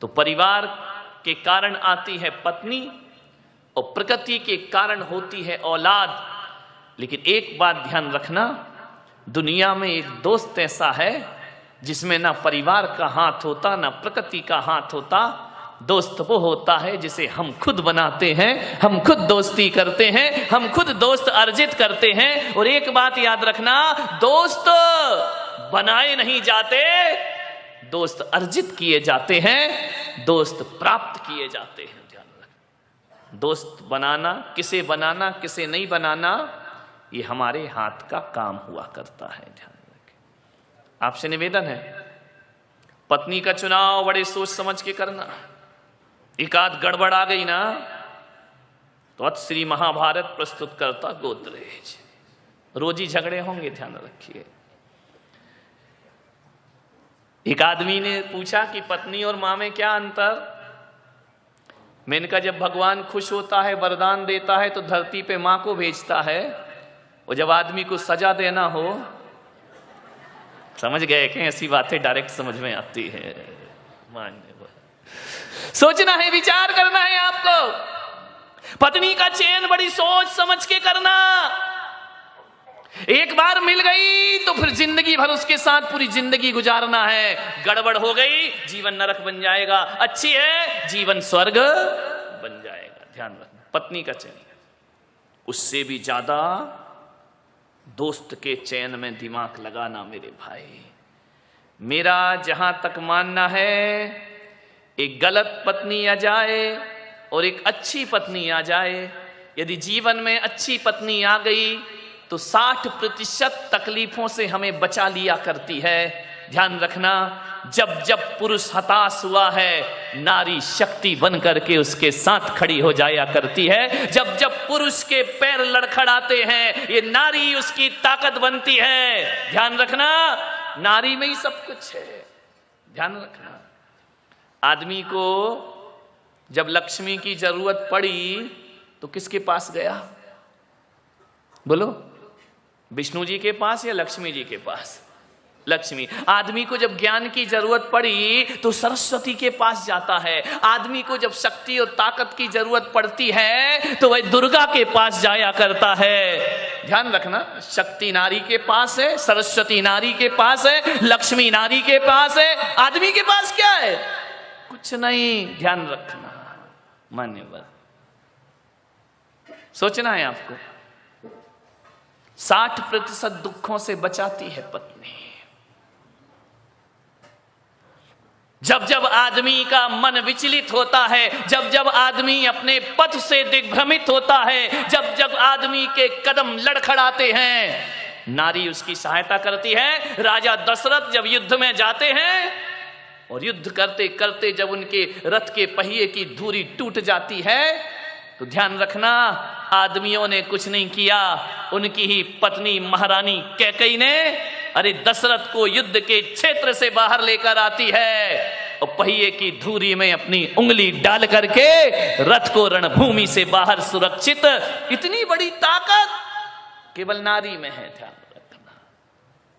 तो परिवार के कारण आती है पत्नी और प्रकृति के कारण होती है औलाद। लेकिन एक बात ध्यान रखना, दुनिया में एक दोस्त ऐसा है जिसमें ना परिवार का हाथ होता ना प्रकृति का हाथ होता। दोस्त वो होता है जिसे हम खुद बनाते हैं, हम खुद दोस्ती करते हैं, हम खुद दोस्त अर्जित करते हैं। और एक बात याद रखना, दोस्त बनाए नहीं जाते, दोस्त अर्जित किए जाते हैं, दोस्त प्राप्त किए जाते हैं। ध्यान रखना, दोस्त बनाना, किसे नहीं बनाना, ये हमारे हाथ का काम हुआ करता है। ध्यान रखें। आपसे निवेदन है, पत्नी का चुनाव बड़े सोच समझ के करना। एक आध गड़बड़ आ गई ना तो अत श्री महाभारत प्रस्तुत करता गोदरेज, रोजी झगड़े होंगे। ध्यान रखिए। एक आदमी ने पूछा कि पत्नी और मां में क्या अंतर। मैंने कहा, जब भगवान खुश होता है, वरदान देता है तो धरती पे मां को भेजता है, और जब आदमी को सजा देना हो, समझ गए कि ऐसी बातें डायरेक्ट समझ में आती है। सोचना है, विचार करना है आपको। पत्नी का चयन बड़ी सोच समझ के करना। एक बार मिल गई तो फिर जिंदगी भर उसके साथ पूरी जिंदगी गुजारना है। गड़बड़ हो गई, जीवन नरक बन जाएगा। अच्छी है, जीवन स्वर्ग बन जाएगा। ध्यान रखना, पत्नी का चयन। उससे भी ज्यादा दोस्त के चयन में दिमाग लगाना मेरे भाई। मेरा जहां तक मानना है, एक गलत पत्नी आ जाए और एक अच्छी पत्नी आ जाए, यदि जीवन में अच्छी पत्नी आ गई तो 60% तकलीफों से हमें बचा लिया करती है। ध्यान रखना, जब जब पुरुष हताश हुआ है, नारी शक्ति बन करके उसके साथ खड़ी हो जाया करती है। जब जब पुरुष के पैर लड़खड़ाते हैं, ये नारी उसकी ताकत बनती है। ध्यान रखना, नारी में ही सब कुछ है। ध्यान रखना, आदमी को जब लक्ष्मी की जरूरत पड़ी तो किसके पास गया? बोलो, विष्णु जी के पास या लक्ष्मी जी के पास? लक्ष्मी। आदमी को जब ज्ञान की जरूरत पड़ी तो सरस्वती के पास जाता है। आदमी को जब शक्ति और ताकत की जरूरत पड़ती है तो वह दुर्गा के पास जाया करता है। ध्यान रखना, शक्ति नारी के पास है, सरस्वती नारी के पास है, लक्ष्मी नारी के पास है। आदमी के पास क्या है? कुछ नहीं। ध्यान रखना, मान्यवर, सोचना है आपको। 60% दुखों से बचाती है पत्नी। जब जब आदमी का मन विचलित होता है, जब जब आदमी अपने पथ से दिग्भ्रमित होता है, जब जब आदमी के कदम लड़खड़ाते हैं, नारी उसकी सहायता करती है। राजा दशरथ जब युद्ध में जाते हैं और युद्ध करते करते जब उनके रथ के पहिए की धुरी टूट जाती है तो ध्यान रखना, आदमियों ने कुछ नहीं किया, उनकी ही पत्नी महारानी कैकेयी ने अरे दशरथ को युद्ध के क्षेत्र से बाहर लेकर आती है और पहिए की धुरी में अपनी उंगली डाल करके रथ को रणभूमि से बाहर सुरक्षित। इतनी बड़ी ताकत केवल नारी में है। ध्यान रखना,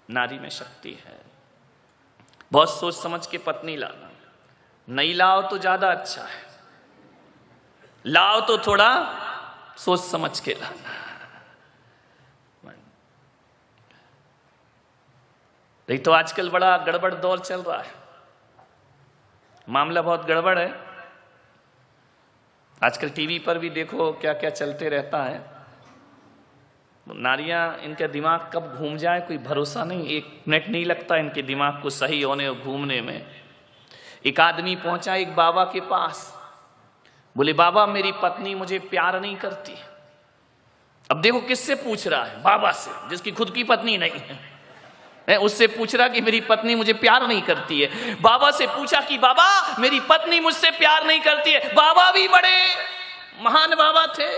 नारी में शक्ति है। बहुत सोच समझ के पत्नी लाना। नहीं लाओ तो ज्यादा अच्छा है, लाओ तो थोड़ा सोच समझ के लाना। नहीं तो आजकल बड़ा गड़बड़ दौर चल रहा है, मामला बहुत गड़बड़ है। आजकल टीवी पर भी देखो क्या क्या चलते रहता है। नारियां, इनका दिमाग कब घूम जाए कोई भरोसा नहीं। 1 मिनट नहीं लगता इनके दिमाग को सही होने और घूमने में। एक आदमी पहुंचा एक बाबा के पास, बोले बाबा मेरी पत्नी मुझे प्यार नहीं करती। अब देखो किससे पूछ रहा है? बाबा से, जिसकी खुद की पत्नी नहीं है। उससे पूछ रहा कि मेरी पत्नी मुझे प्यार नहीं करती है। बाबा से पूछा कि बाबा मेरी पत्नी मुझसे प्यार नहीं करती है। बाबा भी बड़े महान बाबा थे,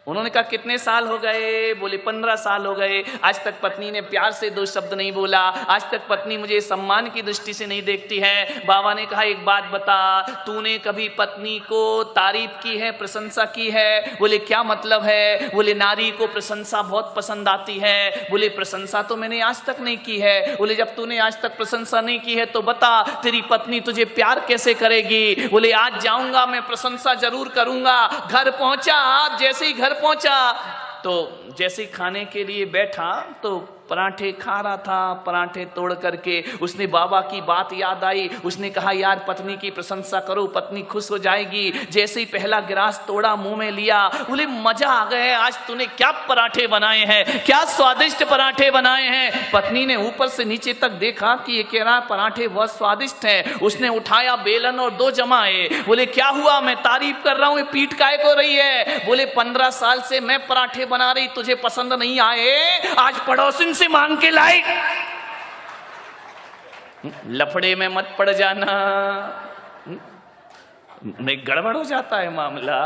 उन्होंने कहा कितने साल हो गए? बोले 15 साल हो गए। आज तक पत्नी ने प्यार से 2 शब्द नहीं बोला, आज तक पत्नी मुझे सम्मान की दृष्टि से नहीं देखती है। बाबा ने कहा एक बात बता, तूने कभी पत्नी को तारीफ की है, प्रशंसा की है? बोले क्या मतलब है? बोले नारी को प्रशंसा बहुत पसंद आती है। बोले प्रशंसा तो मैंने आज तक नहीं की है। बोले जब तूने आज तक प्रशंसा नहीं की है तो बता तेरी पत्नी तुझे प्यार कैसे करेगी? बोले आज जाऊंगा मैं प्रशंसा जरूर करूंगा। घर पहुंचा, जैसे ही घर पहुंचा तो जैसे खाने के लिए बैठा तो पराठे खा रहा था। पराठे तोड़ करके उसने बाबा की बात याद आई। उसने कहा यार पत्नी की प्रशंसा करो, पत्नी खुश हो जाएगी। जैसे ही पहला गिलास तोड़ा, मुंह में लिया, बोले मजा आ गया, आज तूने क्या पराठे बनाए हैं, क्या स्वादिष्ट पराठे बनाए हैं। पत्नी ने ऊपर से नीचे तक देखा कि ये कह रहा पराठे बहुत स्वादिष्ट हैं। उसने उठाया बेलन और 2 जमाए। बोले क्या हुआ? मैं तारीफ कर रहा हूं, पीठ काहे को रही है? बोले 15 साल से मैं पराठे बना रही, तुझे पसंद नहीं आए, आज पड़ोसिन से मांग के लाई। लफड़े में मत पड़ जाना, नहीं गड़बड़ हो जाता है मामला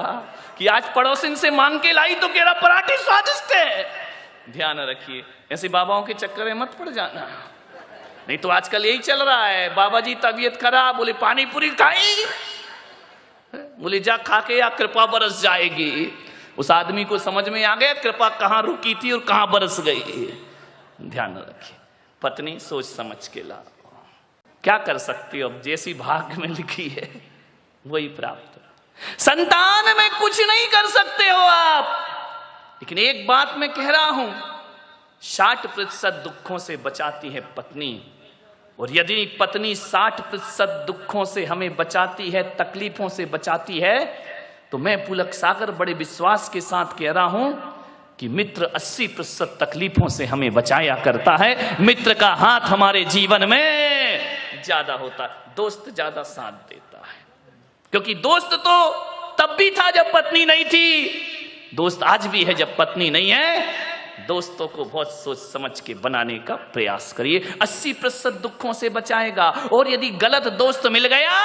कि आज पड़ोसिन से मांग के लाई तो कह रहा पराठे स्वादिष्ट है। ध्यान रखिए, ऐसे बाबाओं के चक्कर में मत पड़ जाना, नहीं तो आजकल यही चल रहा है। बाबा जी तबीयत खराब, बोले पानी पूरी खाई, बोले जा खा के या कृपा बरस जाएगी। उस आदमी को समझ में आ गया कृपा कहां रुकी थी और कहां बरस गई। ध्यान रखिए, पत्नी सोच समझ के ला, क्या कर सकती हो, अब जैसी भाग्य में लिखी है वही प्राप्त। संतान में कुछ नहीं कर सकते हो आप, लेकिन एक बात मैं कह रहा हूं, 60% दुखों से बचाती है पत्नी। और यदि पत्नी 60% दुखों से हमें बचाती है, तकलीफों से बचाती है, तो मैं पुलक सागर बड़े विश्वास के साथ कह रहा हूं कि मित्र 80% तकलीफों से हमें बचाया करता है। मित्र का हाथ हमारे जीवन में ज्यादा होता है, दोस्त ज्यादा साथ देता है। क्योंकि दोस्त तो तब भी था जब पत्नी नहीं थी, दोस्त आज भी है जब पत्नी नहीं है। दोस्तों को बहुत सोच समझ के बनाने का प्रयास करिए, 80% दुखों से बचाएगा। और यदि गलत दोस्त मिल गया,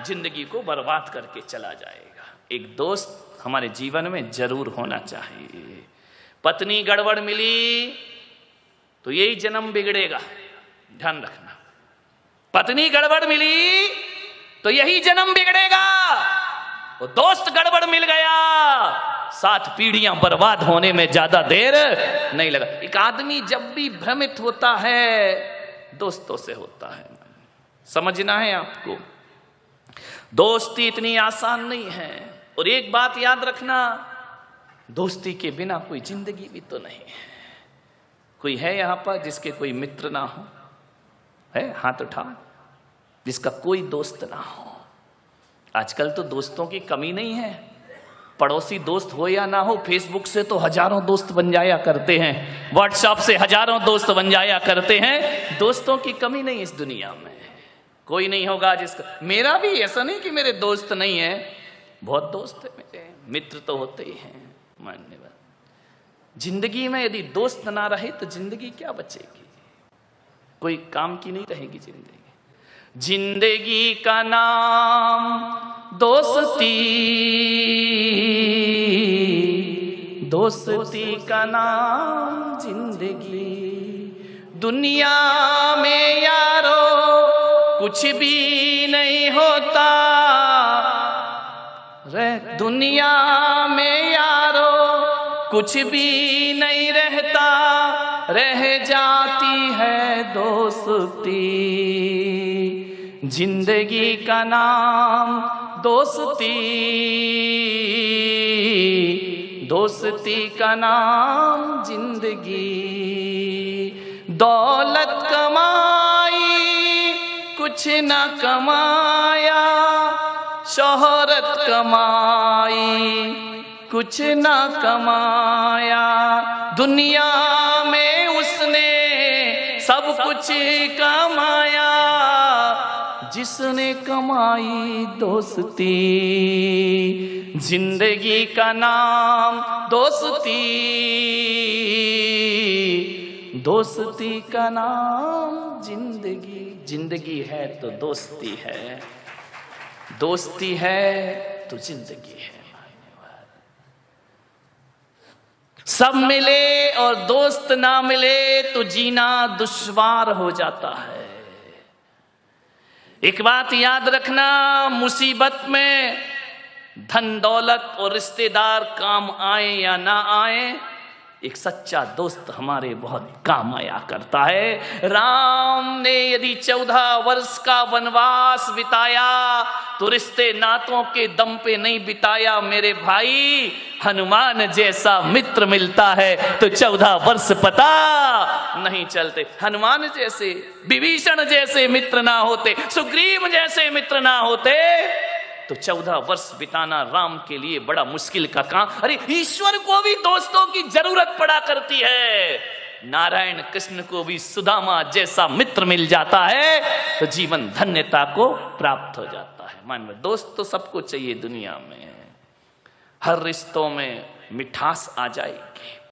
जिंदगी को बर्बाद करके चला जाएगा। एक दोस्त हमारे जीवन में जरूर होना चाहिए। पत्नी गड़बड़ मिली तो यही जन्म बिगड़ेगा, ध्यान रखना। पत्नी गड़बड़ मिली तो यही जन्म बिगड़ेगा। और दोस्त गड़बड़ मिल गया, 7 पीढ़ियां बर्बाद होने में ज्यादा देर नहीं लगा। एक आदमी जब भी भ्रमित होता है दोस्तों से होता है, समझना है आपको। दोस्ती इतनी आसान नहीं है। और एक बात याद रखना, दोस्ती के बिना कोई जिंदगी भी तो नहीं है। कोई है यहां पर जिसके कोई मित्र ना हो? है? हाथ उठा, जिसका कोई दोस्त ना हो। आजकल तो दोस्तों की कमी नहीं है। पड़ोसी दोस्त हो या ना हो, फेसबुक से तो हजारों दोस्त बन जाया करते हैं, व्हाट्सएप से हजारों दोस्त बन जाया करते हैं। दोस्तों की कमी नहीं इस दुनिया में। कोई नहीं होगा जिसका, मेरा भी ऐसा नहीं कि मेरे दोस्त नहीं है, बहुत दोस्त है मेरे, मित्र तो होते ही हैं। मान्यवर, जिंदगी में यदि दोस्त ना रहे तो जिंदगी क्या बचेगी? कोई काम की नहीं रहेगी जिंदगी। जिंदगी का नाम दोस्ती, दोस्ती का नाम जिंदगी। दुनिया में यारो कुछ भी नहीं होता, दुनिया में यारो कुछ भी नहीं रहता, रह जाती है दोस्ती। जिंदगी का नाम दोस्ती, दोस्ती का नाम जिंदगी। दौलत कमाई कुछ न कमाया, शोहरत कमाई कुछ न कमाया। दुनिया में उसने सब कुछ कमाया, जिसने कमाई दोस्ती। जिंदगी का नाम दोस्ती, दोस्ती का नाम जिंदगी। जिंदगी है तो दोस्ती है, दोस्ती है तो जिंदगी है। सब मिले और दोस्त ना मिले तो जीना दुश्वार हो जाता है। एक बात याद रखना, मुसीबत में धन दौलत और रिश्तेदार काम आए या ना आए, एक सच्चा दोस्त हमारे बहुत काम आया करता है। राम ने यदि 14 वर्ष का वनवास बिताया तो रिश्ते नातों के दम पे नहीं बिताया मेरे भाई। हनुमान जैसा मित्र मिलता है तो 14 वर्ष पता नहीं चलते। हनुमान जैसे, विभीषण जैसे मित्र ना होते, सुग्रीव जैसे मित्र ना होते तो 14 वर्ष बिताना राम के लिए बड़ा मुश्किल का काम। अरे ईश्वर को भी दोस्तों की जरूरत पड़ा करती है। नारायण कृष्ण को भी सुदामा जैसा मित्र मिल जाता है तो जीवन धन्यता को प्राप्त हो जाता है। मान लो दोस्त तो सबको चाहिए दुनिया में, हर रिश्तों में मिठास आ जाएगी।